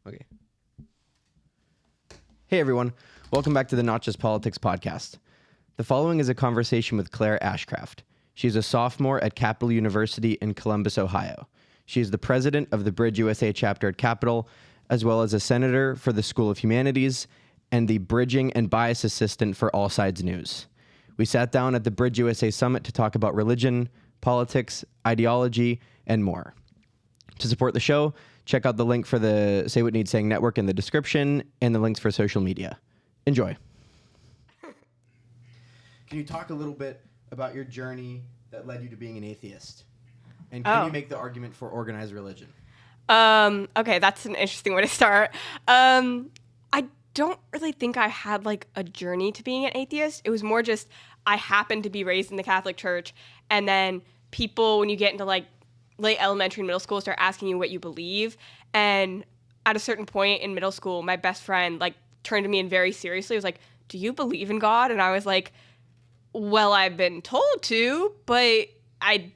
Okay. Hey, everyone. Welcome back to the Not Just Politics podcast. The following is a conversation with Clare Ashcraft. She is a sophomore at Capital University in Columbus, Ohio. She is the president of the BridgeUSA chapter at Capital, as well as a senator for the School of Humanities and the Bridging and Bias Assistant for Allsides News. We sat down at the BridgeUSA Summit to talk about religion, politics, ideology, and more. To support the show, check out the link for the Say What Needs Saying Network in the description and the links for social media. Enjoy. Can you talk a little bit about your journey that led you to being an atheist? And can you make the argument for organized religion? Okay, that's an interesting way to start. I don't really think I had like a journey to being an atheist. It was more just I happened to be raised in the Catholic Church, and then people, when you get into like late elementary and middle school, start asking you what you believe. And at a certain point in middle school, my best friend like turned to me and very seriously was like, "Do you believe in God?" And I was like, "Well, I've been told to, but I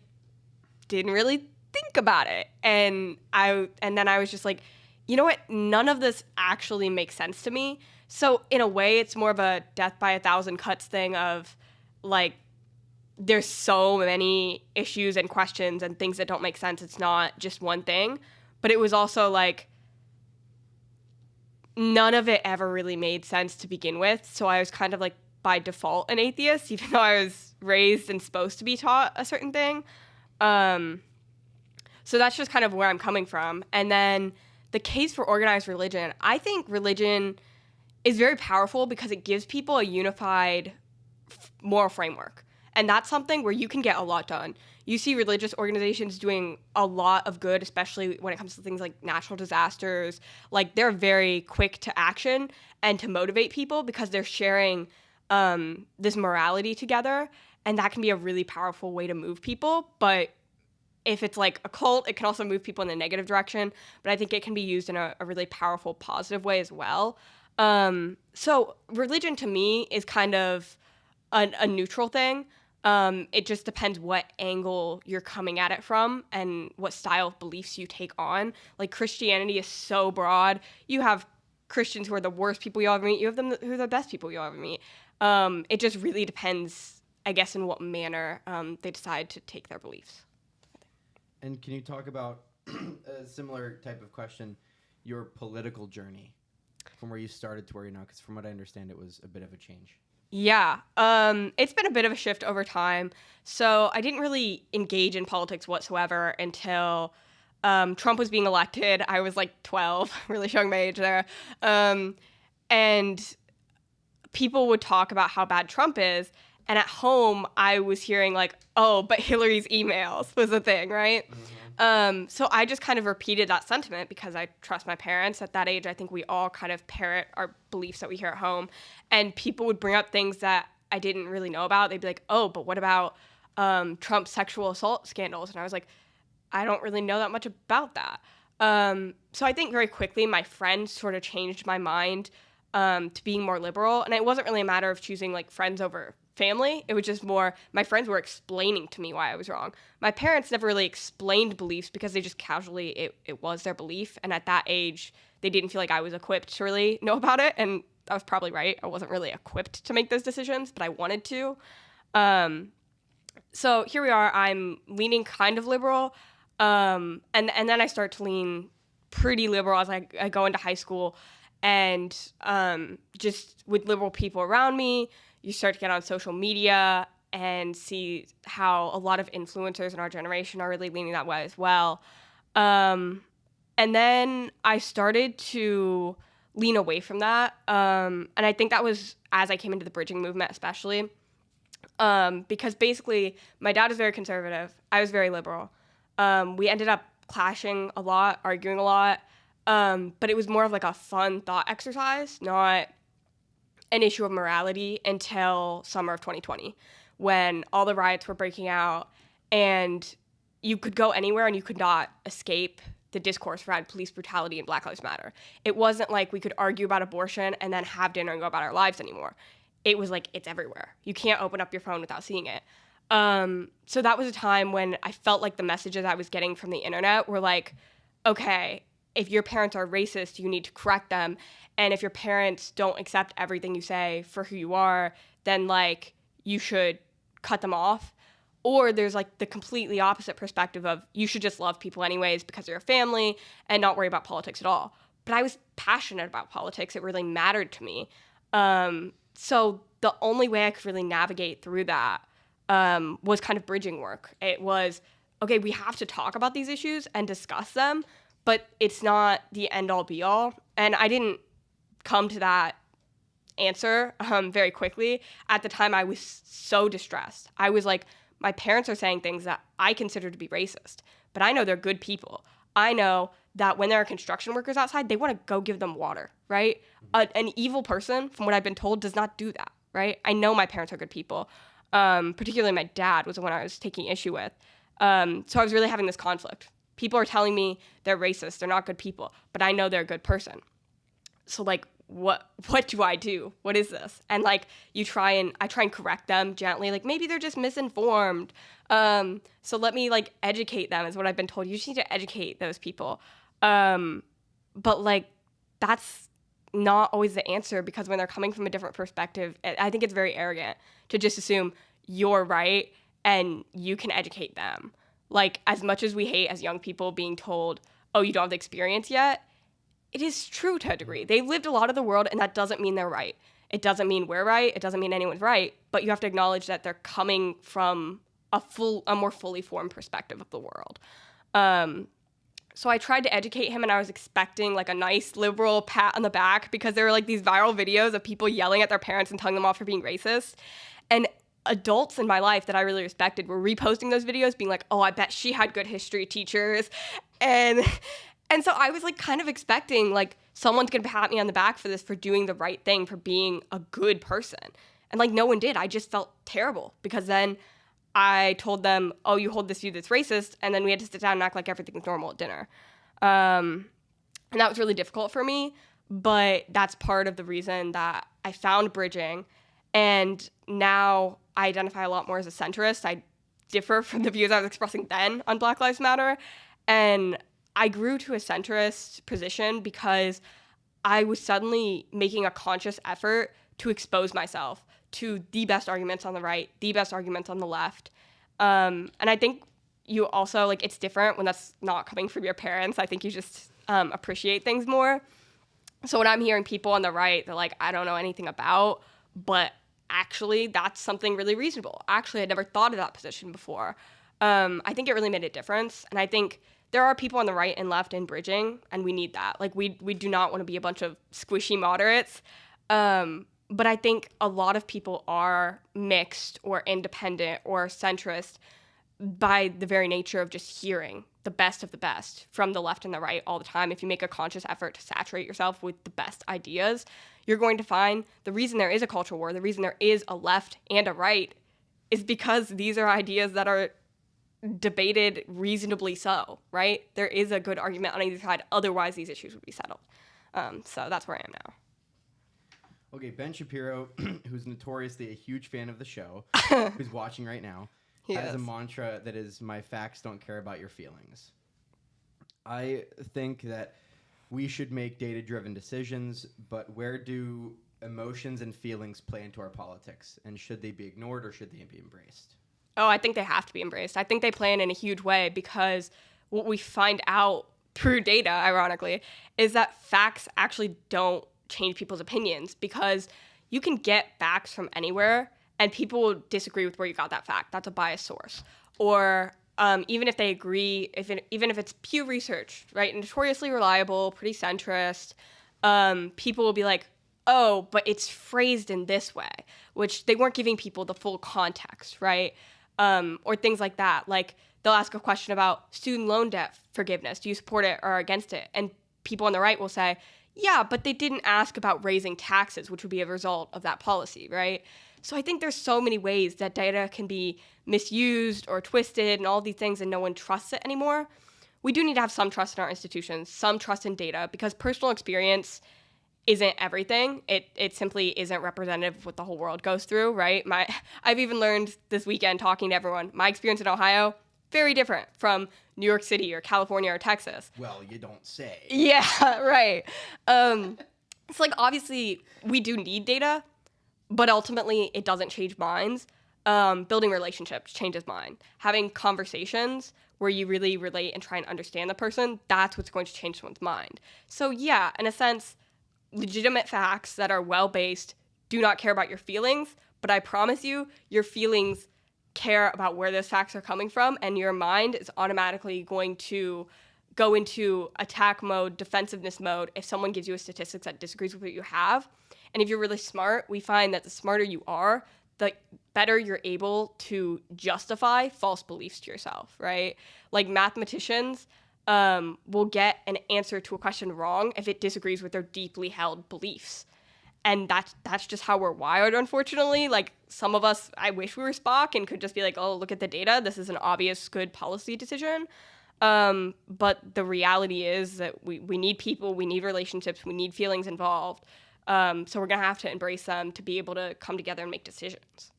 didn't really think about it." And then I was just like, you know what? None of this actually makes sense to me. So in a way, it's more of a death by a thousand cuts thing of like, there's so many issues and questions and things that don't make sense. It's not just one thing. But it was also like, none of it ever really made sense to begin with. So I was kind of like by default an atheist, even though I was raised and supposed to be taught a certain thing. So that's just kind of where I'm coming from. And then the case for organized religion, I think religion is very powerful because it gives people a unified moral framework. And that's something where you can get a lot done. You see religious organizations doing a lot of good, especially when it comes to things like natural disasters. Like, they're very quick to action and to motivate people because they're sharing this morality together. And that can be a really powerful way to move people. But if it's like a cult, it can also move people in the negative direction. But I think it can be used in a really powerful, positive way as well. So religion to me is kind of a neutral thing. It just depends what angle you're coming at it from and what style of beliefs you take on. Like, Christianity is so broad. You have Christians who are the worst people you'll ever meet. You have them who are the best people you'll ever meet. It just really depends, I guess, in what manner they decide to take their beliefs. And can you talk about a similar type of question, your political journey from where you started to where you're now? Because from what I understand, it was a bit of a change. Yeah, it's been a bit of a shift over time. So I didn't really engage in politics whatsoever until Trump was being elected. I was like 12, really showing my age there. And people would talk about how bad Trump is. And at home, I was hearing like, oh, but Hillary's emails was the thing, right? Mm-hmm. So I just kind of repeated that sentiment because I trust my parents. At that age, I think we all kind of parrot our beliefs that we hear at home. And people would bring up things that I didn't really know about. They'd be like, oh, but what about Trump's sexual assault scandals? And I was like, I don't really know that much about that. So I think very quickly my friends sort of changed my mind to being more liberal. And it wasn't really a matter of choosing like friends over family. It was just more my friends were explaining to me why I was wrong. My parents never really explained beliefs because they just casually, it was their belief. And at that age, they didn't feel like I was equipped to really know about it. And I was probably right. I wasn't really equipped to make those decisions, but I wanted to. So here we are. I'm leaning kind of liberal. And then I start to lean pretty liberal as I go into high school. And just with liberal people around me, you start to get on social media and see how a lot of influencers in our generation are really leaning that way as well. And then I started to lean away from that. And I think that was as I came into the bridging movement especially. Because basically my dad is very conservative. I was very liberal. We ended up clashing a lot, arguing a lot. But it was more of like a fun thought exercise, not an issue of morality until summer of 2020, when all the riots were breaking out and you could go anywhere and you could not escape the discourse around police brutality and Black Lives Matter. It wasn't like we could argue about abortion and then have dinner and go about our lives anymore. It was like, it's everywhere. You can't open up your phone without seeing it. So that was a time when I felt like the messages I was getting from the internet were like, okay, if your parents are racist, you need to correct them. And if your parents don't accept everything you say for who you are, then like you should cut them off. Or there's like the completely opposite perspective of you should just love people anyways because they're your family and not worry about politics at all. But I was passionate about politics. It really mattered to me. So the only way I could really navigate through that was kind of bridging work. It was, okay, we have to talk about these issues and discuss them, but it's not the end all be all. And I didn't come to that answer very quickly. At the time, I was so distressed. I was like, my parents are saying things that I consider to be racist, but I know they're good people. I know that when there are construction workers outside, they want to go give them water, right? An evil person, from what I've been told, does not do that, right? I know my parents are good people. Particularly my dad was the one I was taking issue with. So I was really having this conflict. People are telling me they're racist, they're not good people, but I know they're a good person. So like, what do I do? What is this? And like, I try and correct them gently, like maybe they're just misinformed. So let me like educate them is what I've been told. You just need to educate those people. But like, that's not always the answer, because when they're coming from a different perspective, I think it's very arrogant to just assume you're right and you can educate them. Like, as much as we hate as young people being told, oh, you don't have the experience yet, it is true to a degree. They've lived a lot of the world, and that doesn't mean they're right. It doesn't mean we're right. It doesn't mean anyone's right. But you have to acknowledge that they're coming from a more fully formed perspective of the world. So I tried to educate him, and I was expecting like a nice liberal pat on the back, because there were like these viral videos of people yelling at their parents and telling them off for being racist. And adults in my life that I really respected were reposting those videos being like, oh, I bet she had good history teachers. And so I was like kind of expecting like someone's gonna pat me on the back for this, for doing the right thing, for being a good person. And like no one did. I just felt terrible, because then I told them, oh, you hold this view that's racist, and then we had to sit down and act like everything's normal at dinner. And that was really difficult for me, but that's part of the reason that I found bridging. And now I identify a lot more as a centrist. I differ from the views I was expressing then on Black Lives Matter. And I grew to a centrist position because I was suddenly making a conscious effort to expose myself to the best arguments on the right, the best arguments on the left. And I think you also, like, it's different when that's not coming from your parents. I think you just appreciate things more. So when I'm hearing people on the right, they're like, I don't know anything about, but actually that's something really reasonable. Actually, I'd never thought of that position before. I think it really made a difference. And I think there are people on the right and left in bridging, and we need that. Like, we do not want to be a bunch of squishy moderates. But I think a lot of people are mixed or independent or centrist by the very nature of just hearing the best of the best from the left and the right all the time. If you make a conscious effort to saturate yourself with the best ideas, you're going to find the reason there is a cultural war, the reason there is a left and a right, is because these are ideas that are debated reasonably so, right? There is a good argument on either side. Otherwise, these issues would be settled. So that's where I am now. Okay, Ben Shapiro, who's notoriously a huge fan of the show, who's watching right now, has a mantra that is, my facts don't care about your feelings. I think that we should make data-driven decisions, but where do emotions and feelings play into our politics? And should they be ignored or should they be embraced? Oh, I think they have to be embraced. I think they play in a huge way, because what we find out through data, ironically, is that facts actually don't change people's opinions, because you can get facts from anywhere and people will disagree with where you got that fact. That's a biased source. Or even if they agree, even if it's Pew Research, right, notoriously reliable, pretty centrist, people will be like, oh, but it's phrased in this way, which they weren't giving people the full context, right? Or things like that. Like, they'll ask a question about student loan debt forgiveness. Do you support it or against it? And people on the right will say, yeah, but they didn't ask about raising taxes, which would be a result of that policy, right? So I think there's so many ways that data can be misused or twisted and all these things, and no one trusts it anymore. We do need to have some trust in our institutions, some trust in data, because personal experience isn't everything. It simply isn't representative of what the whole world goes through, right? I've even learned this weekend talking to everyone, my experience in Ohio, very different from New York City or California or Texas. Well, you don't say. Yeah, right. It's like, obviously, we do need data, but ultimately, it doesn't change minds. Building relationships changes mind. Having conversations where you really relate and try and understand the person, that's what's going to change someone's mind. So yeah, in a sense, legitimate facts that are well-based do not care about your feelings, but I promise you, your feelings care about where those facts are coming from, and your mind is automatically going to go into attack mode, defensiveness mode, if someone gives you a statistic that disagrees with what you have. And if you're really smart, we find that the smarter you are, the better you're able to justify false beliefs to yourself, right? Like mathematicians will get an answer to a question wrong if it disagrees with their deeply held beliefs. And that's just how we're wired, unfortunately. Like, some of us, I wish we were Spock and could just be like, oh, look at the data. This is an obvious good policy decision. But the reality is that we need people, we need relationships, we need feelings involved. So we're going to have to embrace them to be able to come together and make decisions.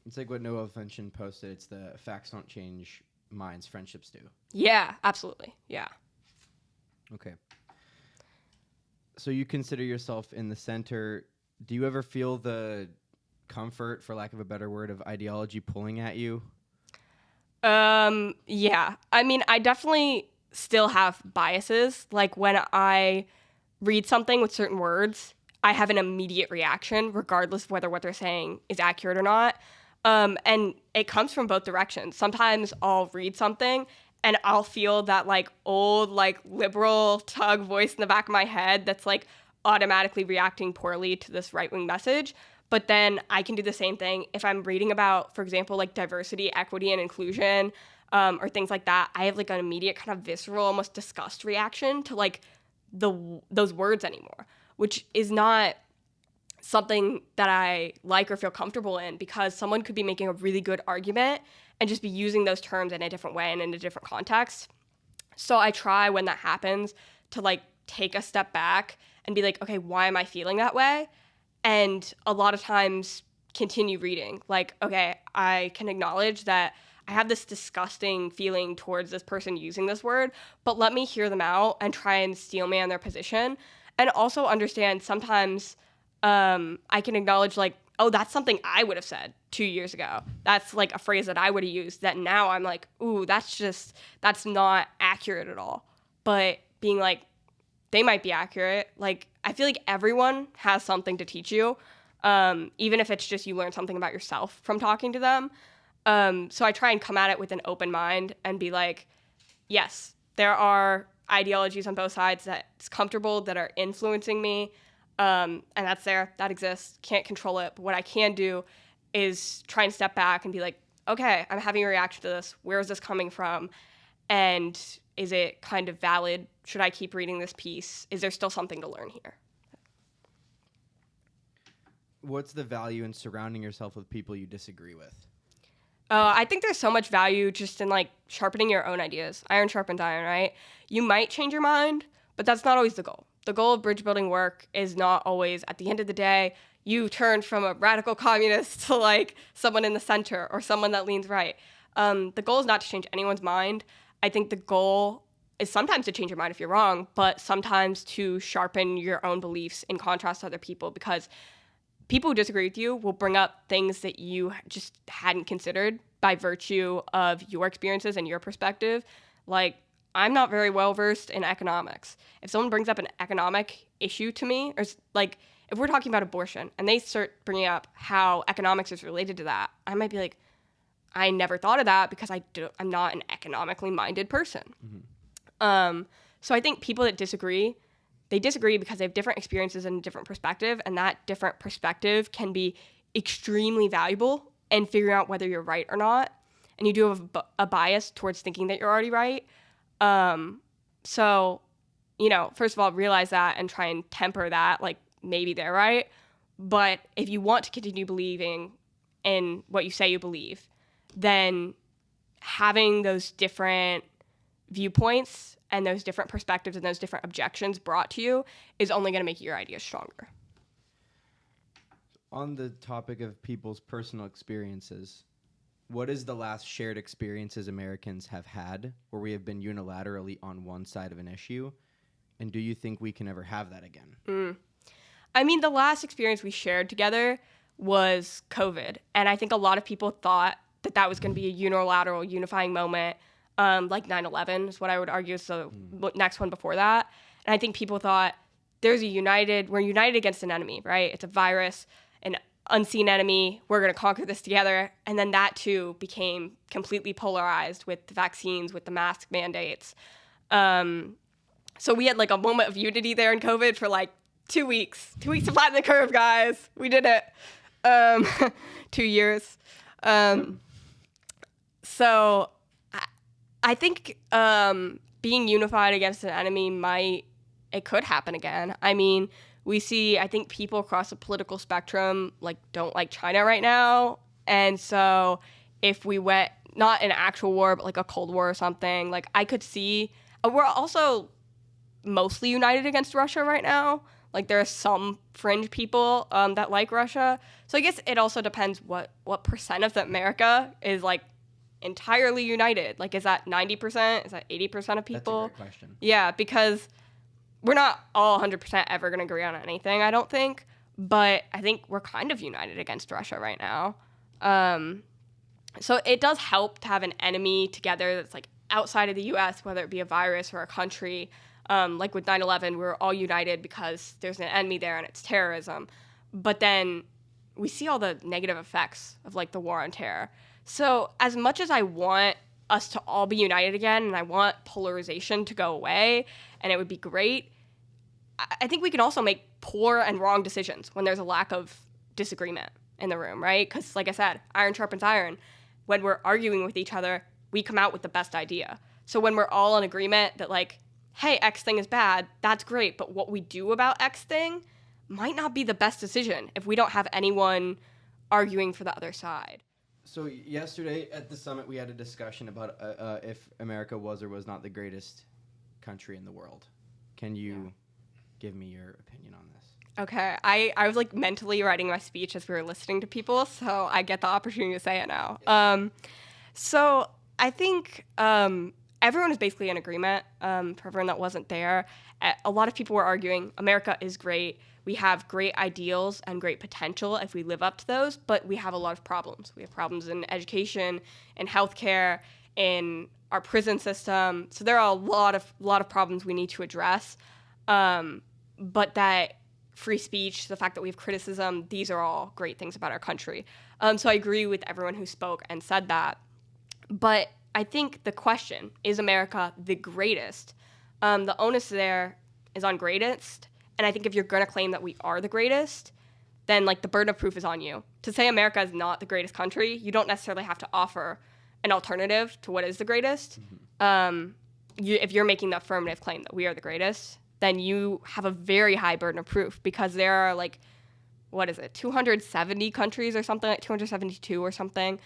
It's like what Noah Fenton posted. It's the facts don't change minds, friendships do. Yeah, absolutely. Yeah. Okay. So you consider yourself in the center. Do you ever feel the comfort, for lack of a better word, of ideology pulling at you? Yeah. I mean, I definitely still have biases. Like, when I read something with certain words, I have an immediate reaction, regardless of whether what they're saying is accurate or not. And it comes from both directions. Sometimes I'll read something and I'll feel that like old, like liberal tug voice in the back of my head that's like automatically reacting poorly to this right-wing message. But then I can do the same thing if I'm reading about, for example, like diversity, equity, and inclusion, or things like that. I have like an immediate kind of visceral, almost disgust reaction to like those words anymore, which is not something that I like or feel comfortable in, because someone could be making a really good argument and just be using those terms in a different way and in a different context. So I try, when that happens, to like take a step back and be like, okay, why am I feeling that way? And a lot of times continue reading. Like, okay, I can acknowledge that I have this disgusting feeling towards this person using this word, but let me hear them out and try and steel man their position. And also understand sometimes I can acknowledge like, oh, that's something I would have said 2 years ago. That's like a phrase that I would have used that now I'm like, ooh, that's not accurate at all. But being like, they might be accurate. Like, I feel like everyone has something to teach you, even if it's just you learn something about yourself from talking to them. So I try and come at it with an open mind and be like, yes, there are ideologies on both sides that's comfortable, that are influencing me, and that's there, that exists, can't control it. But what I can do is try and step back and be like, okay, I'm having a reaction to this. Where is this coming from? And is it kind of valid? Should I keep reading this piece? Is there still something to learn here? What's the value in surrounding yourself with people you disagree with? I think there's so much value just in like sharpening your own ideas. Iron sharpens iron, right? You might change your mind, but that's not always the goal. The goal of bridge building work is not always, at the end of the day, you turn from a radical communist to like someone in the center or someone that leans right. The goal is not to change anyone's mind. I think the goal is sometimes to change your mind if you're wrong, but sometimes to sharpen your own beliefs in contrast to other people, because people who disagree with you will bring up things that you just hadn't considered by virtue of your experiences and your perspective. Like, I'm not very well versed in economics. If someone brings up an economic issue to me, or like if we're talking about abortion and they start bringing up how economics is related to that, I might be like, I never thought of that because I'm not an economically minded person. Mm-hmm. So I think people that disagree, they disagree because they have different experiences and a different perspective, and that different perspective can be extremely valuable in figuring out whether you're right or not. And you do have a bias towards thinking that you're already right. So, first of all, realize that and try and temper that, like maybe they're right. But if you want to continue believing in what you say you believe, then having those different viewpoints and those different perspectives and those different objections brought to you is only going to make your ideas stronger. On the topic of people's personal experiences, what is the last shared experiences Americans have had where we have been unilaterally on one side of an issue? And do you think we can ever have that again? I mean, the last experience we shared together was COVID. And I think a lot of people thought that was going to be a unilateral, unifying moment, like 9/11 is what I would argue is the next one before that. And I think people thought we're united against an enemy, right? It's a virus, an unseen enemy. We're going to conquer this together. And then that, too, became completely polarized with the vaccines, with the mask mandates. So we had like a moment of unity there in COVID for like 2 weeks. 2 weeks to flatten the curve, guys. We did it. 2 years. So I think being unified against an enemy it could happen again. I mean, I think people across the political spectrum like don't like China right now. And so if we went, not an actual war, but like a Cold War or something, like I could see, we're also mostly united against Russia right now. Like there are some fringe people that like Russia. So I guess it also depends what percent of America is like entirely united. Like is that 90%? Is that 80% of people? That's a great question. Yeah, because we're not all 100% ever going to agree on anything, I don't think. But I think we're kind of united against Russia right now. So it does help to have an enemy together that's like outside of the U.S., whether it be a virus or a country. Like with 9/11, we're all united because there's an enemy there and it's terrorism. But then we see all the negative effects of like the war on terror. So as much as I want us to all be united again and I want polarization to go away and it would be great, I think we can also make poor and wrong decisions when there's a lack of disagreement in the room, right? Because like I said, iron sharpens iron. When we're arguing with each other, we come out with the best idea. So when we're all in agreement that like, hey, X thing is bad, that's great, but what we do about X thing might not be the best decision if we don't have anyone arguing for the other side. So yesterday at the summit, we had a discussion about if America was or was not the greatest country in the world. Can you give me your opinion on this? Okay, I was like mentally writing my speech as we were listening to people, so I get the opportunity to say it now. So I think everyone is basically in agreement. For everyone that wasn't there, a lot of people were arguing America is great. We have great ideals and great potential if we live up to those, but we have a lot of problems. We have problems in education, in healthcare, in our prison system. So there are a lot of problems we need to address. But that free speech, the fact that we have criticism, these are all great things about our country. So I agree with everyone who spoke and said that. But I think the question, is America the greatest? The onus there is on greatest. And I think if you're going to claim that we are the greatest, then like the burden of proof is on you. To say America is not the greatest country, you don't necessarily have to offer an alternative to what is the greatest. Mm-hmm. If you're making the affirmative claim that we are the greatest, then you have a very high burden of proof because there are like, 270 countries or something, like 272 or something.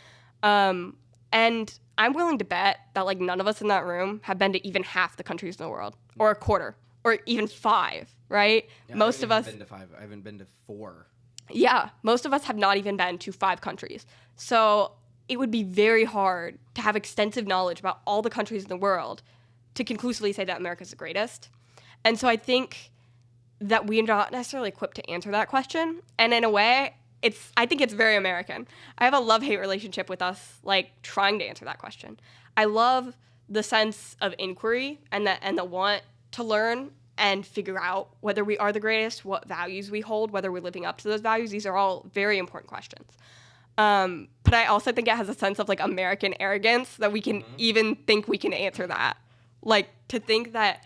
And I'm willing to bet that like none of us in that room have been to even half the countries in the world, or a quarter, or even 5, right? Yeah, most of us. I haven't been to 5. I haven't been to 4. Yeah, most of us have not even been to 5 countries. So it would be very hard to have extensive knowledge about all the countries in the world to conclusively say that America is the greatest. And so I think that we are not necessarily equipped to answer that question. And in a way, I think it's very American. I have a love-hate relationship with us, like, trying to answer that question. I love the sense of inquiry and the want to learn and figure out whether we are the greatest, what values we hold, whether we're living up to those values. These are all very important questions. But I also think it has a sense of, like, American arrogance that we can even think we can answer that. Like, to think that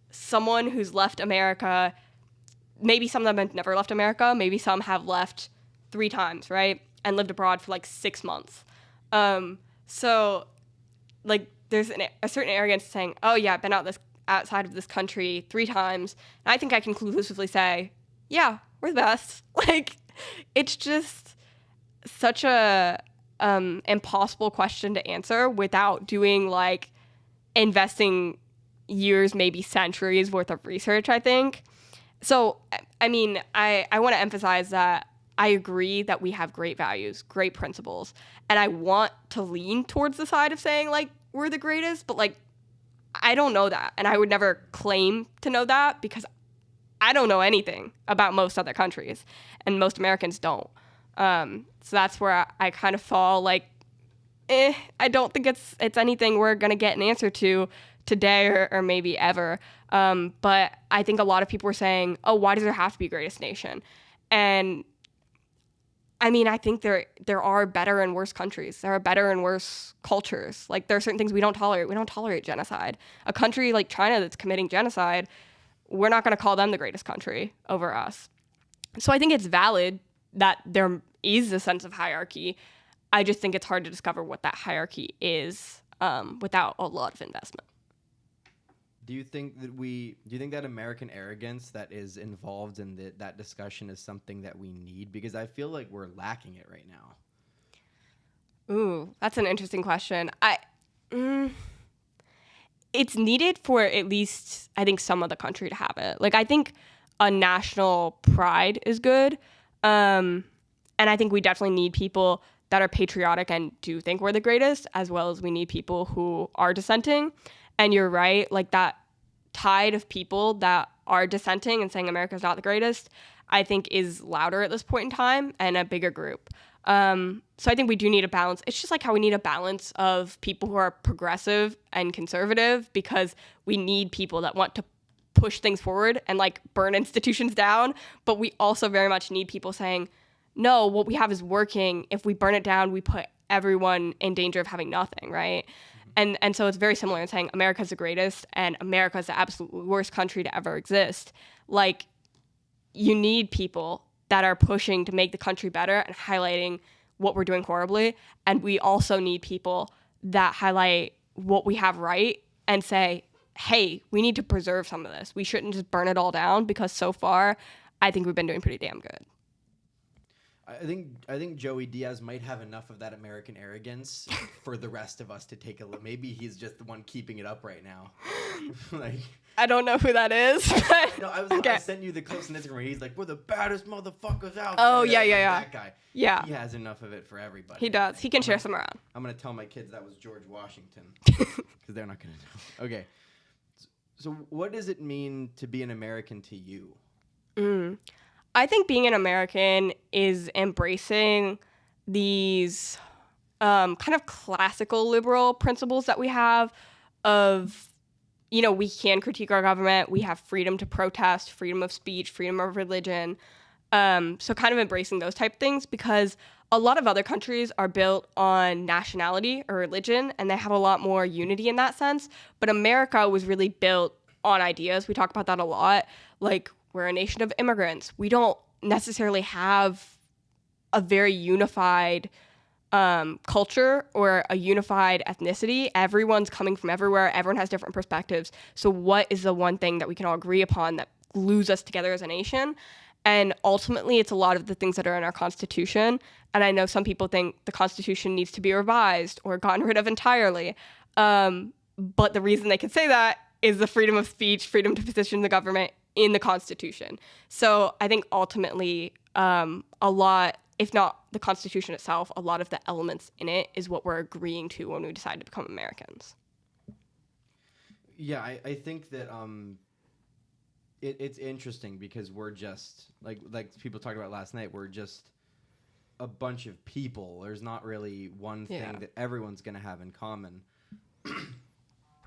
someone who's left America, maybe some of them have never left America, maybe some have left 3 times, right? And lived abroad for like 6 months. So like there's a certain arrogance saying, oh yeah, I've been outside of this country 3 times. And I think I can conclusively say, yeah, we're the best. Like, it's just such a impossible question to answer without doing like investing years, maybe centuries worth of research, I think. So, I mean, I want to emphasize that I agree that we have great values, great principles, and I want to lean towards the side of saying, like, we're the greatest, but, like, I don't know that, and I would never claim to know that because I don't know anything about most other countries, and most Americans don't. So that's where I kind of fall, like, I don't think it's anything we're going to get an answer to today or maybe ever. But I think a lot of people were saying, oh, why does there have to be a greatest nation? And I mean, I think there are better and worse countries. There are better and worse cultures. Like, there are certain things we don't tolerate. We don't tolerate genocide. A country like China that's committing genocide, we're not going to call them the greatest country over us. So I think it's valid that there is a sense of hierarchy. I just think it's hard to discover what that hierarchy is without a lot of investment. Do you think that American arrogance that is involved in that discussion is something that we need? Because I feel like we're lacking it right now. Ooh, that's an interesting question. It's needed for at least, I think, some of the country to have it. Like, I think a national pride is good. And I think we definitely need people that are patriotic and do think we're the greatest, as well as we need people who are dissenting. And you're right, like, that tide of people that are dissenting and saying America's not the greatest, I think is louder at this point in time and a bigger group. So I think we do need a balance. It's just like how we need a balance of people who are progressive and conservative, because we need people that want to push things forward and, like, burn institutions down. But we also very much need people saying, no, what we have is working. If we burn it down, we put everyone in danger of having nothing, right? And so it's very similar in saying America's the greatest and America's the absolute worst country to ever exist. Like, you need people that are pushing to make the country better and highlighting what we're doing horribly. And we also need people that highlight what we have right and say, hey, we need to preserve some of this. We shouldn't just burn it all down, because so far, I think we've been doing pretty damn good. I think Joey Diaz might have enough of that American arrogance for the rest of us to take a look. Maybe he's just the one keeping it up right now. Like, I don't know who that is. But no, okay. I sent you the clips on Instagram. He's like, we're the baddest motherfuckers out Oh, there. yeah. That guy. Yeah. He has enough of it for everybody. He does. He can share some around. I'm going to tell my kids that was George Washington, because they're not going to know. Okay. So what does it mean to be an American to you? I think being an American is embracing these kind of classical liberal principles that we have of, you know, we can critique our government, we have freedom to protest, freedom of speech, freedom of religion. So kind of embracing those type of things, because a lot of other countries are built on nationality or religion, and they have a lot more unity in that sense. But America was really built on ideas. We talk about that a lot. Like, we're a nation of immigrants. We don't necessarily have a very unified culture or a unified ethnicity. Everyone's coming from everywhere. Everyone has different perspectives. So what is the one thing that we can all agree upon that glues us together as a nation? And ultimately, it's a lot of the things that are in our Constitution. And I know some people think the Constitution needs to be revised or gotten rid of entirely. But the reason they can say that is the freedom of speech, freedom to petition the government in the Constitution. So I think ultimately a lot, if not the Constitution itself, a lot of the elements in it is what we're agreeing to when we decide to become Americans. Yeah, I think that it's interesting, because we're just, like people talked about last night, we're just a bunch of people. There's not really one thing that everyone's going to have in common.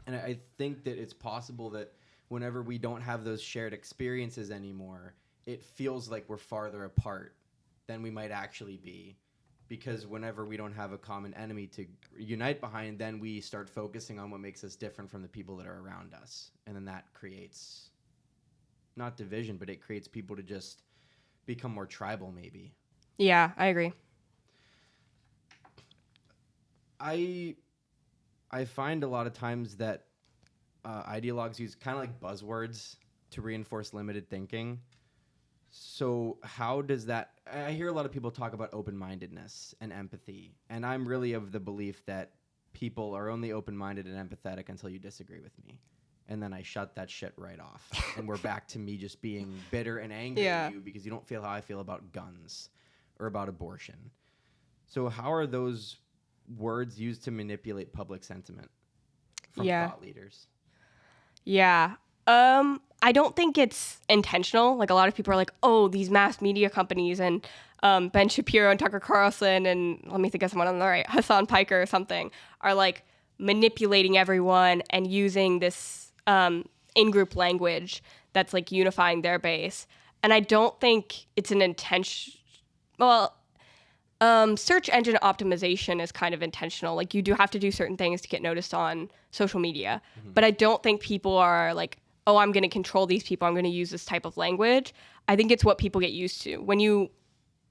And I think that it's possible that whenever we don't have those shared experiences anymore, it feels like we're farther apart than we might actually be. Because whenever we don't have a common enemy to unite behind, then we start focusing on what makes us different from the people that are around us. And then that creates, not division, but it creates people to just become more tribal, maybe. Yeah, I agree. I find a lot of times that ideologues use kind of like buzzwords to reinforce limited thinking. So how does that... I hear a lot of people talk about open-mindedness and empathy, and I'm really of the belief that people are only open-minded and empathetic until you disagree with me. And then I shut that shit right off. And we're back to me just being bitter and angry at you because you don't feel how I feel about guns. or about abortion. So how are those words used to manipulate public sentiment from thought leaders? Yeah. I don't think it's intentional. Like, a lot of people are like, oh, these mass media companies and Ben Shapiro and Tucker Carlson and let me think of someone on the right, Hassan Piker or something, are like manipulating everyone and using this in-group language that's like unifying their base. And I don't think it's an intention. Well, search engine optimization is kind of intentional. Like, you do have to do certain things to get noticed on social media. Mm-hmm. But I don't think people are like, oh, I'm going to control these people. I'm going to use this type of language. I think it's what people get used to. When you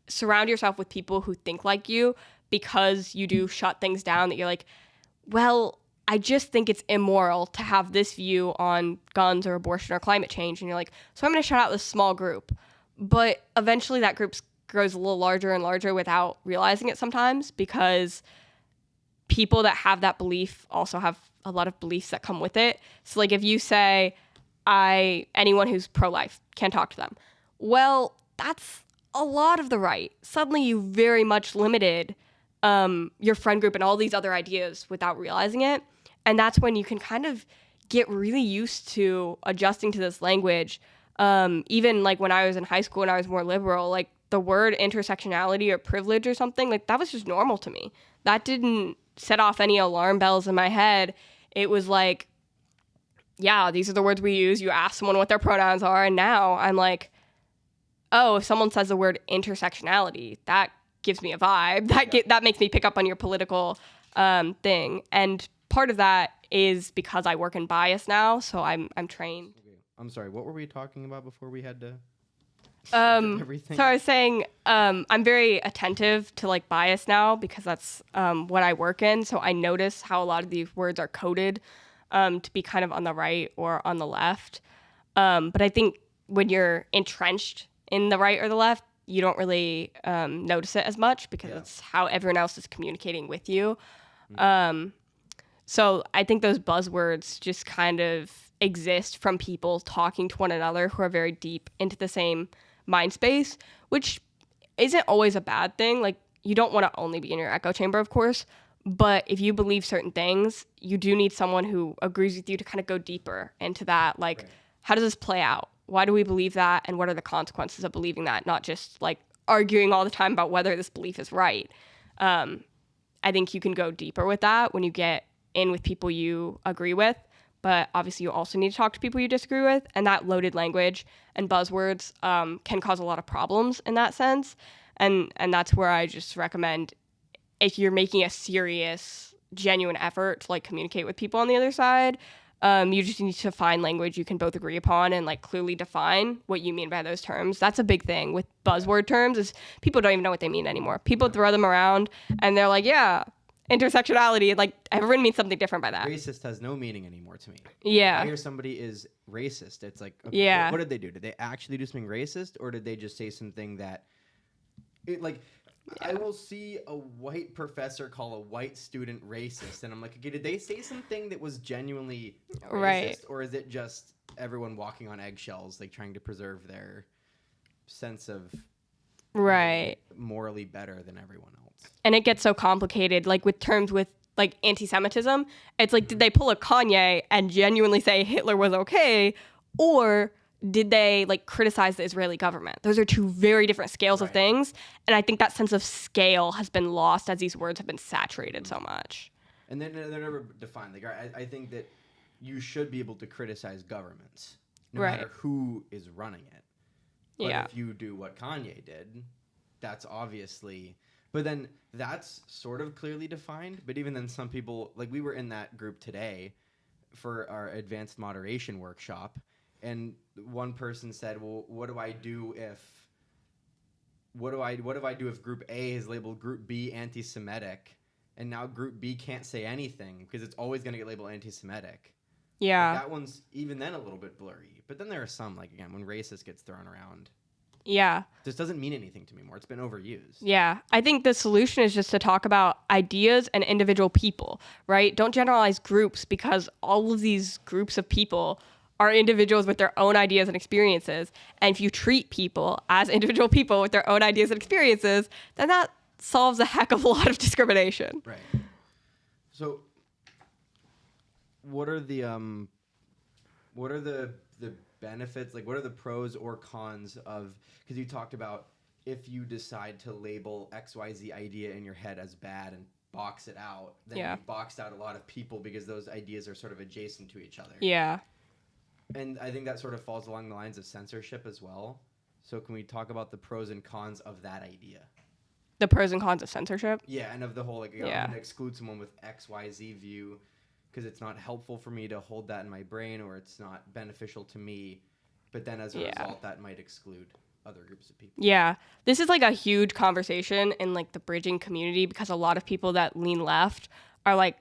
surround yourself with people who think like you, because you do shut things down, that you're like, well, I just think it's immoral to have this view on guns or abortion or climate change. And you're like, so I'm going to shut out this small group. But eventually that group grows a little larger and larger without realizing it sometimes, because people that have that belief also have a lot of beliefs that come with it. So like, if you say, anyone who's pro-life, can't talk to them. Well, that's a lot of the right. Suddenly you very much limited your friend group and all these other ideas without realizing it. And that's when you can kind of get really used to adjusting to this language. Even like when I was in high school and I was more liberal, like the word intersectionality or privilege or something, like that was just normal to me. That didn't set off any alarm bells in my head. It was like, yeah, these are the words we use. You ask someone what their pronouns are. And now I'm like, oh, if someone says the word intersectionality, that gives me a vibe. That makes me pick up on your political thing. And part of that is because I work in bias now, so I'm trained. Okay. I'm sorry, what were we talking about before we had to everything? So I was saying I'm very attentive to like bias now, because that's what I work in. So I notice how a lot of these words are coded to be kind of on the right or on the left. But I think when you're entrenched in the right or the left, you don't really notice it as much, because it's how everyone else is communicating with you. Mm-hmm. So I think those buzzwords just kind of exist from people talking to one another who are very deep into the same mind space, which isn't always a bad thing. Like, you don't want to only be in your echo chamber, of course. But if you believe certain things, you do need someone who agrees with you to kind of go deeper into that. Like, right. How does this play out? Why do we believe that? And what are the consequences of believing that? Not just like arguing all the time about whether this belief is right. I think you can go deeper with that when you get in with people you agree with. But obviously you also need to talk to people you disagree with. And that loaded language and buzzwords can cause a lot of problems in that sense. And that's where I just recommend, if you're making a serious, genuine effort to like communicate with people on the other side, you just need to find language you can both agree upon and like clearly define what you mean by those terms. That's a big thing with buzzword terms, is people don't even know what they mean anymore. People throw them around and they're like, yeah, intersectionality, like everyone means something different by that. Racist has no meaning anymore to me. Yeah. I hear somebody is racist. It's like, okay, yeah. What did they do? Did they actually do something racist, or did they just say something that, yeah. I will see a white professor call a white student racist, and I'm like, okay, did they say something that was genuinely racist, right? Or is it just everyone walking on eggshells, like trying to preserve their sense of right morally better than everyone else? And it gets so complicated, like with terms with like anti-Semitism. It's like, did they pull a Kanye and genuinely say Hitler was okay, or did they like criticize the Israeli government? Those are two very different scales of things. And I think that sense of scale has been lost as these words have been saturated so much. And then they're never defined. Like, I think that you should be able to criticize governments, no matter who is running it. But if you do what Kanye did, that's obviously... But then that's sort of clearly defined. But even then, some people... Like, we were in that group today for our advanced moderation workshop. And one person said, well, what do I do if Group A is labeled Group B anti-Semitic, and now Group B can't say anything because it's always going to get labeled anti-Semitic? Yeah. Like, that one's even then a little bit blurry. But then there are some, like, again, when racist gets thrown around. Yeah. This doesn't mean anything to me anymore. It's been overused. Yeah. I think the solution is just to talk about ideas and individual people, right? Don't generalize groups, because all of these groups of people are individuals with their own ideas and experiences. And if you treat people as individual people with their own ideas and experiences, then that solves a heck of a lot of discrimination. Right. So what are the benefits, like what are the pros or cons of, because you talked about if you decide to label XYZ idea in your head as bad and box it out, then you boxed out a lot of people because those ideas are sort of adjacent to each other. Yeah. And I think that sort of falls along the lines of censorship as well. So can we talk about the pros and cons of that idea? The pros and cons of censorship? Yeah, and of the whole, like, I'm going to exclude someone with XYZ view because it's not helpful for me to hold that in my brain, or it's not beneficial to me. But then as a result, that might exclude other groups of people. Yeah. This is like a huge conversation in like the bridging community, because a lot of people that lean left are like,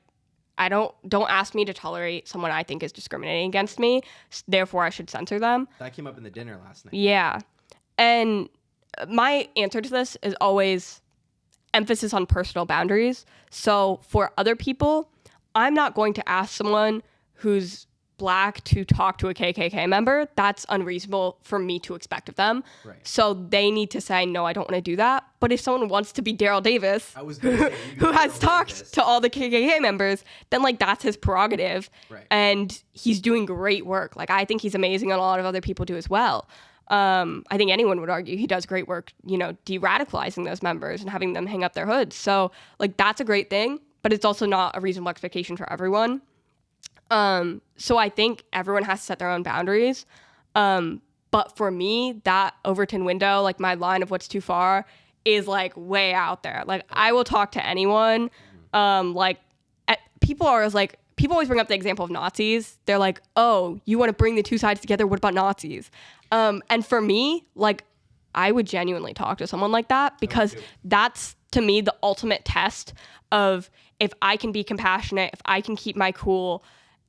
don't ask me to tolerate someone I think is discriminating against me, therefore I should censor them. That came up in the dinner last night. Yeah. And my answer to this is always emphasis on personal boundaries. So for other people, I'm not going to ask someone who's Black to talk to a KKK member. That's unreasonable for me to expect of them. Right. So they need to say, no, I don't want to do that. But if someone wants to be Daryl Davis, who has talked to all the KKK members, then like that's his prerogative. Right. And he's doing great work. Like I think he's amazing, and a lot of other people do as well. I think anyone would argue he does great work, de-radicalizing those members and having them hang up their hoods. So like that's a great thing, but it's also not a reasonable expectation for everyone. So I think everyone has to set their own boundaries. But for me, that Overton window, like my line of what's too far, is like way out there. Like I will talk to anyone. People always bring up the example of Nazis. They're like, oh, you want to bring the two sides together? What about Nazis? And for me, like I would genuinely talk to someone like that, because that's to me the ultimate test of if I can be compassionate, if I can keep my cool,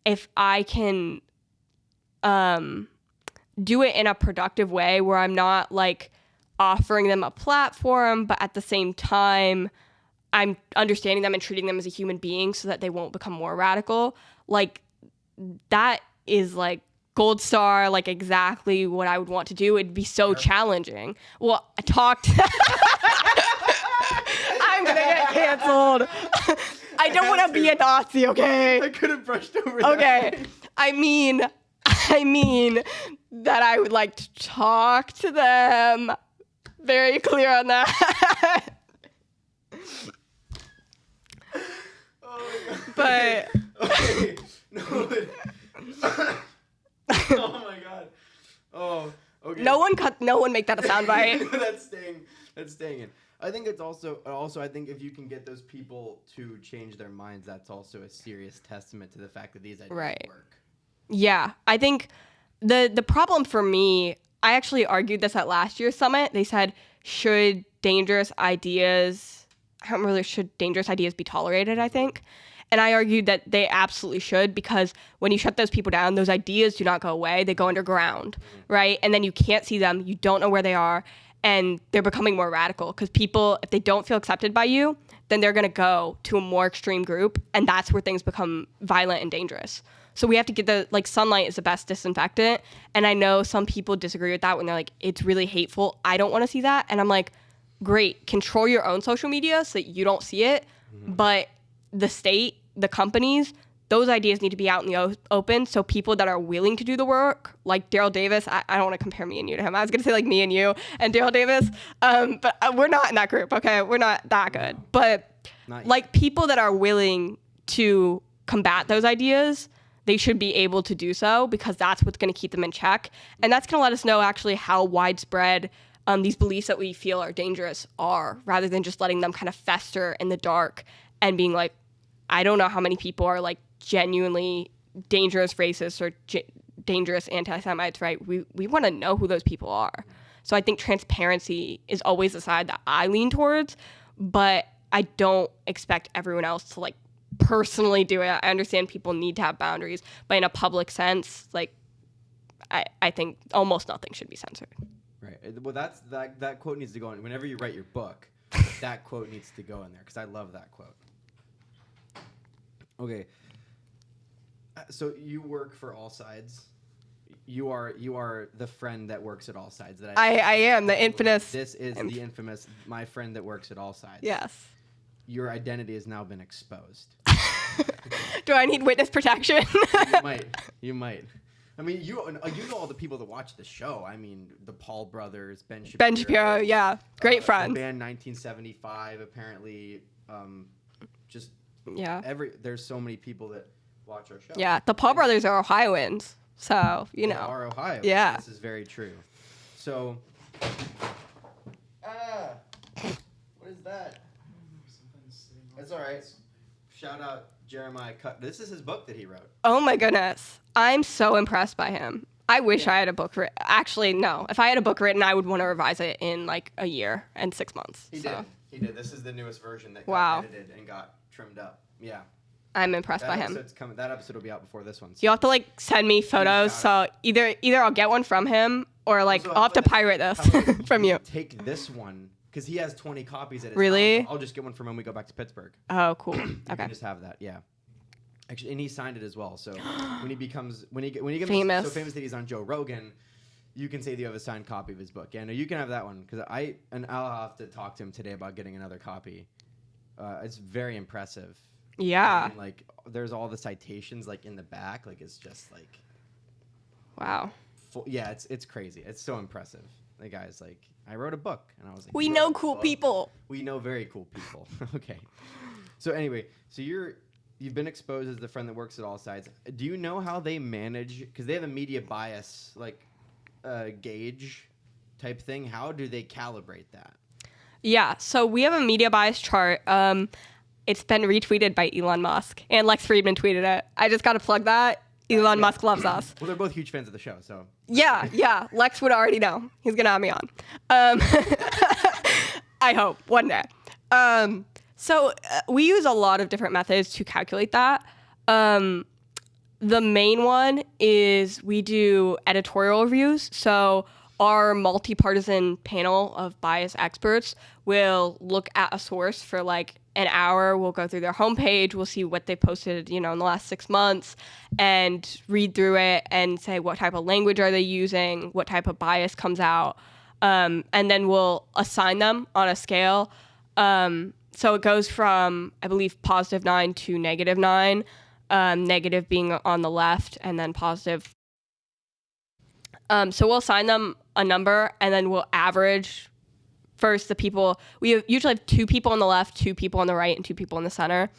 if I can do it in a productive way where I'm not like offering them a platform, but at the same time, I'm understanding them and treating them as a human being so that they won't become more radical. Like that is like gold star, like exactly what I would want to do. It'd be so challenging. Well, I talked. I'm going to get canceled. I don't want to be a Nazi, okay? I could have brushed over that. Okay. I mean that I would like to talk to them. Very clear on that. Oh my God. But okay. No. Oh my God. Oh. Okay. No one make that a soundbite. That's staying in. I think it's also I think if you can get those people to change their minds, that's also a serious testament to the fact that these ideas work. Yeah, I think the problem for me, I actually argued this at last year's summit. They said, should dangerous ideas be tolerated, I think. And I argued that they absolutely should, because when you shut those people down, those ideas do not go away. They go underground, right? And then you can't see them. You don't know where they are. And they're becoming more radical, because people, if they don't feel accepted by you, then they're going to go to a more extreme group. And that's where things become violent and dangerous. So we have to get sunlight is the best disinfectant. And I know some people disagree with that when they're like, it's really hateful. I don't want to see that. And I'm like, great, control your own social media so that you don't see it. Mm-hmm. But the state, the companies, those ideas need to be out in the open, so people that are willing to do the work, like Daryl Davis, I don't want to compare me and you to him. I was going to say like me and you and Daryl Davis, but we're not in that group, okay? We're not that good. But like people that are willing to combat those ideas, they should be able to do so, because that's what's going to keep them in check. And that's going to let us know actually how widespread these beliefs that we feel are dangerous are, rather than just letting them kind of fester in the dark and being like, I don't know how many people are like genuinely dangerous racists or dangerous anti-Semites, right? We want to know who those people are. So I think transparency is always the side that I lean towards, but I don't expect everyone else to like personally do it. I understand people need to have boundaries, but in a public sense, like I think almost nothing should be censored. Right. Well, that quote needs to go in. Whenever you write your book, that quote needs to go in there, because I love that quote. Okay. So you work for Allsides. you are the friend that works at Allsides. That I am the infamous. This is the infamous my friend that works at Allsides. Yes. Your identity has now been exposed. Do I need witness protection? You might. I mean, you know all the people that watch the show. I mean, the Paul brothers, Ben Shapiro. Yeah, great friends. The band 1975, apparently. Just yeah. There's so many people that watch our show. Yeah, the Paul brothers are Ohioans, so you know. They are Ohio. Yeah, this is very true. So, what is that? It's all right. Shout out Jeremiah Cut. This is his book that he wrote. Oh my goodness. I'm so impressed by him. I wish I had a book written. Actually, no. If I had a book written, I would want to revise it in like a year and 6 months. He did. This is the newest version that got edited and got trimmed up. Yeah. I'm impressed by him. That episode will be out before this one. So. You'll have to like send me photos. So either I'll get one from him or like I'll have to pirate this from you. Take this one. Because he has 20 copies at his Really? house. I'll just get one from when we go back to Pittsburgh. Oh, cool. You okay. can just have that, yeah. Actually, and he signed it as well. So when he becomes famous. So famous that he's on Joe Rogan, you can say that you have a signed copy of his book. Yeah, no, you can have that one. Because I'll have to talk to him today about getting another copy. It's very impressive. Yeah. And, like, there's all the citations like in the back. Like, it's just like. Wow. Yeah, it's crazy. It's so impressive. The guy's like, I wrote a book, and I was like, we know cool people. We know very cool people. Okay. So anyway, you've been exposed as the friend that works at Allsides. Do you know how they manage? Because they have a media bias like gauge type thing. How do they calibrate that? Yeah. So we have a media bias chart. It's been retweeted by Elon Musk, and Lex Friedman tweeted it. I just got to plug that. Elon Musk loves us. Well, they're both huge fans of the show, so. Yeah. Lex would already know. He's going to have me on. I hope, one day. So we use a lot of different methods to calculate that. The main one is we do editorial reviews. So our multi-partisan panel of bias experts will look at a source for like an hour. We'll go through their homepage. We'll see what they posted, in the last 6 months and read through it and say what type of language are they using, what type of bias comes out. And then we'll assign them on a scale. So it goes from, I believe, +9 to -9, negative being on the left and then positive. So we'll assign them a number and then we'll average first the people. We usually have 2 people on the left, 2 people on the right, and 2 people in the center.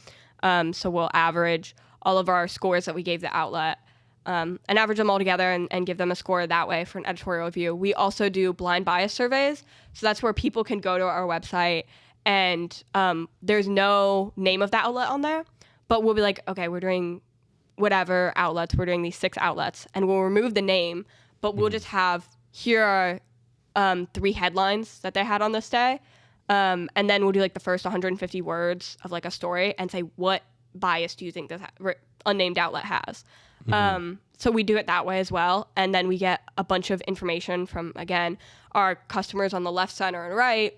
So we'll average all of our scores that we gave the outlet and average them all together and give them a score that way for an editorial review. We also do blind bias surveys. So that's where people can go to our website and there's no name of the outlet on there, but we'll be like, okay, we're doing whatever outlets. We're doing these 6 outlets and we'll remove the name, but we'll just have, here are 3 headlines that they had on this day. And then we'll do like the first 150 words of like a story and say, what bias do you think this unnamed outlet has? So we do it that way as well. And then we get a bunch of information from, again, our customers on the left, center, and right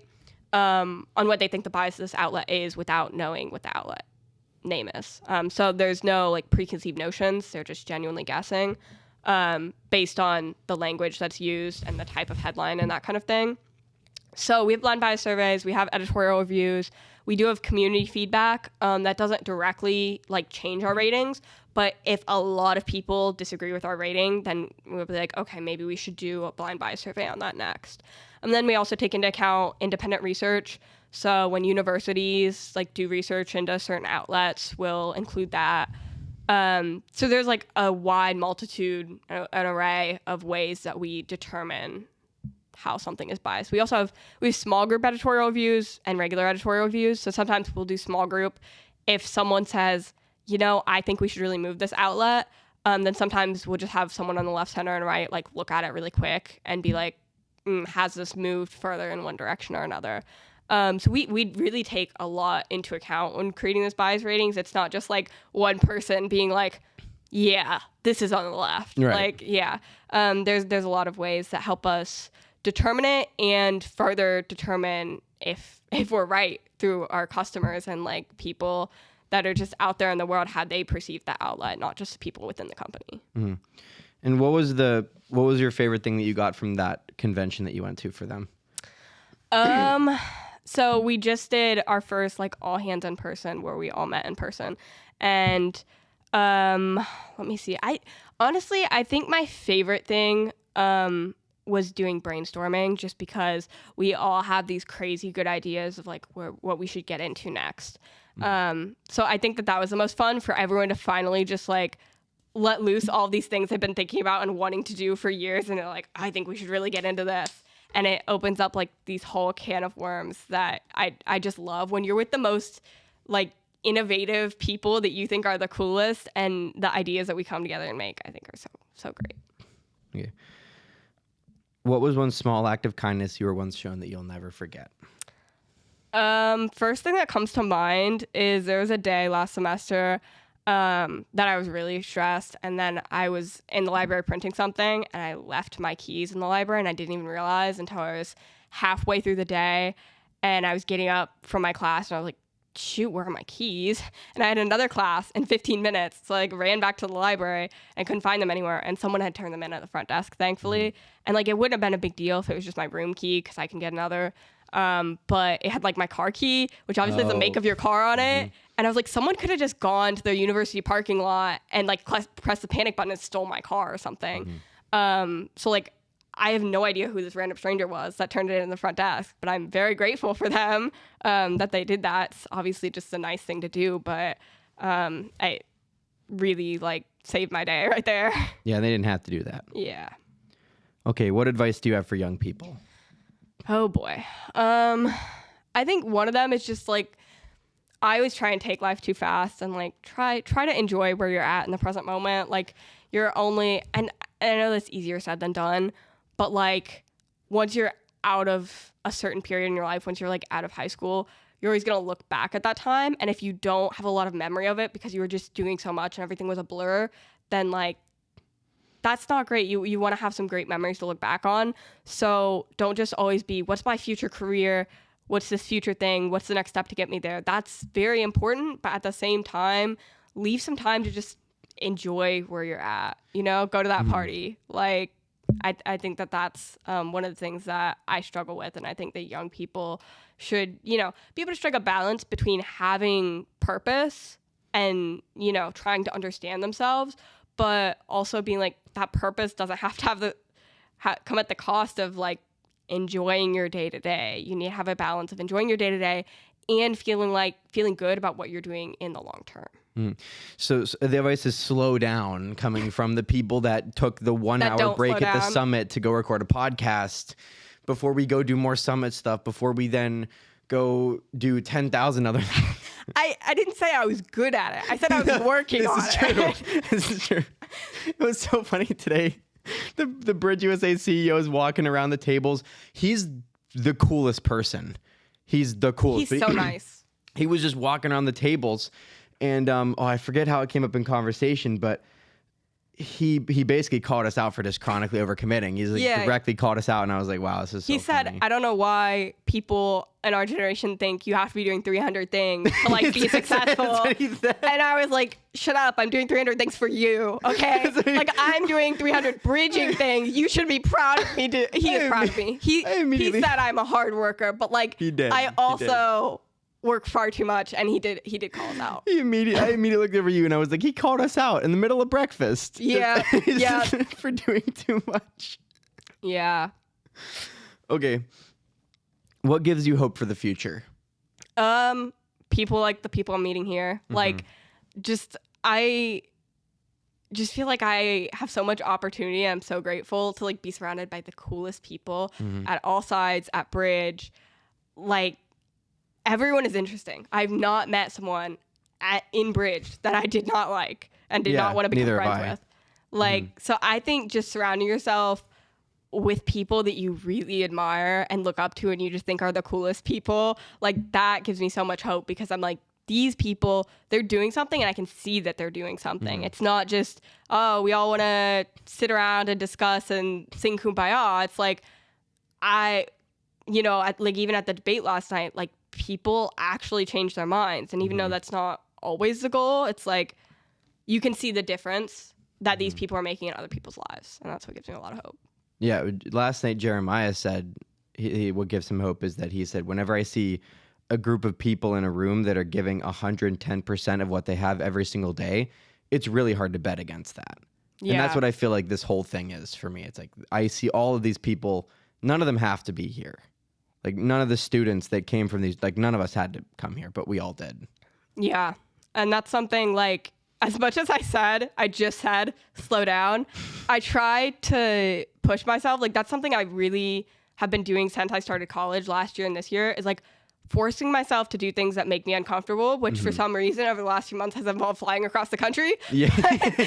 on what they think the bias of this outlet is without knowing what the outlet name is. So there's no like preconceived notions. They're just genuinely guessing based on the language that's used and the type of headline and that kind of thing. So we have blind bias surveys, we have editorial reviews, we do have community feedback that doesn't directly like change our ratings, but if a lot of people disagree with our rating, then we'll be like, okay, maybe we should do a blind bias survey on that next. And then we also take into account independent research. So when universities like do research into certain outlets, we'll include that. So there's like a wide multitude, an array of ways that we determine how something is biased. We have small group editorial reviews and regular editorial reviews. So sometimes we'll do small group. If someone says, I think we should really move this outlet, then sometimes we'll just have someone on the left, center, and right like look at it really quick and be like, has this moved further in one direction or another? So we really take a lot into account when creating those bias ratings. It's not just like one person being like, yeah, this is on the left. Right. Like, yeah. There's a lot of ways that help us determine it and further determine if we're right through our customers and like people that are just out there in the world, how they perceive that outlet, not just people within the company. Mm-hmm. And what was your favorite thing that you got from that convention that you went to for them? So we just did our first like all hands in person where we all met in person. And let me see. I think my favorite thing was doing brainstorming, just because we all have these crazy good ideas of like what we should get into next. So I think that was the most fun for everyone to finally just like let loose all these things they've been thinking about and wanting to do for years. And they're like, I think we should really get into this. And it opens up like these whole can of worms that I just love when you're with the most like innovative people that you think are the coolest, and the ideas that we come together and make, I think, are so great. Okay. What was one small act of kindness you were once shown that you'll never forget? First thing that comes to mind is there was a day last semester that I was really stressed, and then I was in the library printing something, and I left my keys in the library, and I didn't even realize until I was halfway through the day, and I was getting up from my class, and I was like, shoot, where are my keys? And I had another class in 15 minutes, so I like ran back to the library and couldn't find them anywhere, and someone had turned them in at the front desk, thankfully. And like it wouldn't have been a big deal if it was just my room key, because I can get another. But it had like my car key, which obviously has the make of your car on it. And I was like, someone could have just gone to their university parking lot and like pressed the panic button and stole my car or something. So like, I have no idea who this random stranger was that turned it in the front desk, but I'm very grateful for them that they did that. It's obviously just a nice thing to do, but I really like saved my day right there. Yeah, they didn't have to do that. Yeah. Okay, what advice do you have for young people? Oh boy. I think one of them is just like, I always try and take life too fast and like try to enjoy where you're at in the present moment. Like you're only, and I know that's easier said than done, but like once you're out of a certain period in your life, once you're like out of high school, you're always going to look back at that time. And if you don't have a lot of memory of it because you were just doing so much and everything was a blur, then like that's not great. You want to have some great memories to look back on. So don't just always be, what's my future career? What's this future thing? What's the next step to get me there? That's very important. But at the same time, leave some time to just enjoy where you're at, go to that party. Like, I think that's one of the things that I struggle with. And I think that young people should, be able to strike a balance between having purpose and, trying to understand themselves, but also being like, that purpose doesn't have to come at the cost of like enjoying your day to day. You need to have a balance of enjoying your day to day and feeling good about what you're doing in the long term. So the advice is slow down, coming from the people that took the 1 hour break at the summit to go record a podcast before we go do more summit stuff, before we then go do 10,000 other things. I didn't say I was good at it. I said I was working on it. This is true. It was so funny today. The BridgeUSA CEO is walking around the tables. He's the coolest person. He's the coolest. He's so nice. He was just walking around the tables. And I forget how it came up in conversation, but he basically called us out for just chronically overcommitting. He's like directly called us out, and I was like, wow, this is so He said, funny. I don't know why people in our generation think you have to be doing 300 things to like be successful. And I was like, shut up, I'm doing 300 things for you, okay? Like I'm doing 300 bridging things. You should be proud of me. He is proud of me. He said I'm a hard worker, but like I also work far too much, and he did call us out. I immediately looked over you and I was like, he called us out in the middle of breakfast. Yeah. For doing too much. Yeah. Okay. What gives you hope for the future? People like the people I'm meeting here. Like I just feel like I have so much opportunity. I'm so grateful to like be surrounded by the coolest people at Allsides, at Bridge. Like everyone is interesting. I've not met someone in Bridge that I did not like and did not want to become friends with. Like, so I think just surrounding yourself with people that you really admire and look up to and you just think are the coolest people, like that gives me so much hope, because I'm like, these people, they're doing something and I can see that they're doing something. It's not just, oh, we all want to sit around and discuss and sing Kumbaya. It's like, even at the debate last night, like people actually change their minds. And even though that's not always the goal, it's like, you can see the difference that these people are making in other people's lives. And that's what gives me a lot of hope. Yeah. Last night, Jeremiah said, what gives him hope is that he said, whenever I see a group of people in a room that are giving 110% of what they have every single day, it's really hard to bet against that. Yeah. And that's what I feel like this whole thing is for me. It's like, I see all of these people, none of them have to be here. Like, none of the students that came from these, like, none of us had to come here, but we all did. Yeah. And that's something, like, as much as I just said, slow down, I try to push myself. Like, that's something I really have been doing since I started college last year and this year, is like forcing myself to do things that make me uncomfortable, which for some reason over the last few months has involved flying across the country. Yeah.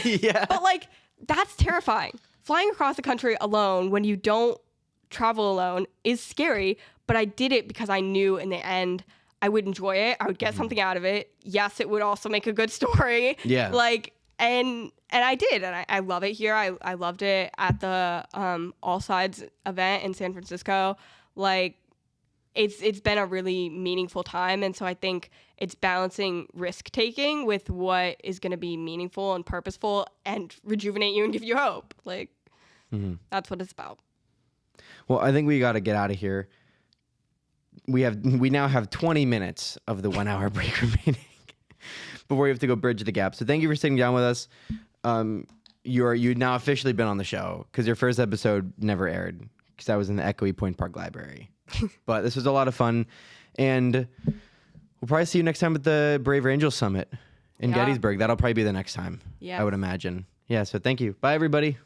Yeah. But like, that's terrifying. Flying across the country alone when you don't travel alone is scary, but I did it because I knew in the end I would enjoy it. I would get something out of it. Yes, it would also make a good story. Yeah. Like, and I did, and I love it here. I loved it at the Allsides event in San Francisco. Like, it's been a really meaningful time, and so I think it's balancing risk taking with what is going to be meaningful and purposeful and rejuvenate you and give you hope. Like, that's what it's about. Well, I think we got to get out of here. We now have 20 minutes of the 1 hour break remaining before we have to go bridge the gap. So thank you for sitting down with us. You've now officially been on the show because your first episode never aired because I was in the Echoey Point Park Library. But this was a lot of fun, and we'll probably see you next time at the Brave Angels Summit in Gettysburg. That'll probably be the next time. Yeah, I would imagine. Yeah. So thank you. Bye, everybody.